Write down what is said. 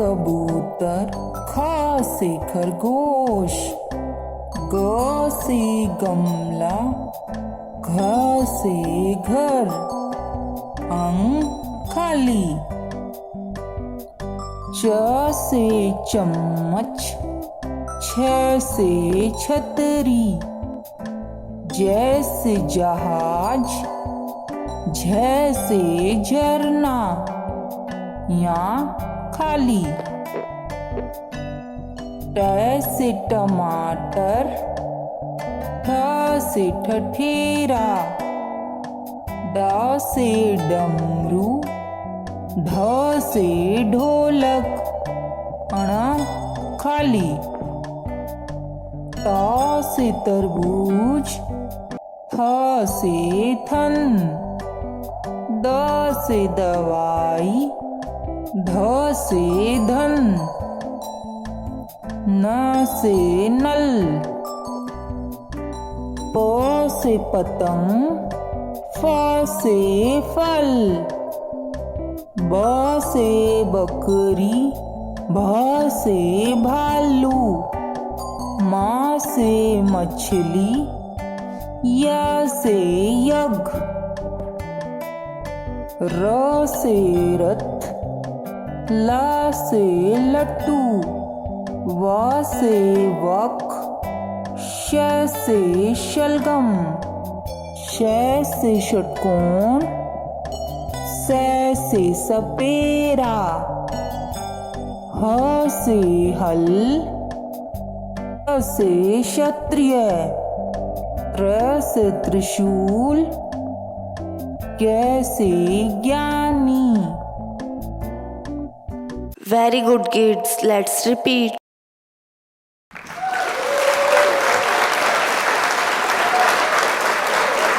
कबूतर, ख से खरगोश, ग से गमला, घ से घर, अंग खाली, च से चम्मच, छ से छतरी, ज से जहाज, झ से झरना, या खाली, ट से टमाटर, ठ से ठठेरा, ड से डमरू, ढ से ढोलक, अण खाली, त से तरबूज, थ से थन, द से दवाई, ध से धन, न से नल, प से पतंग, फ से फल, ब से बकरी, भ से भालू, म से मछली, य से यज्ञ, र से रथ, ल से लट्टू, व से वक, श से शलगम, श से षटकोण, स से सपेरा, ह से हल, से क्षत्रिय, त्र से त्रिशूल, कैसे ज्ञानी। Very good kids. Let's repeat.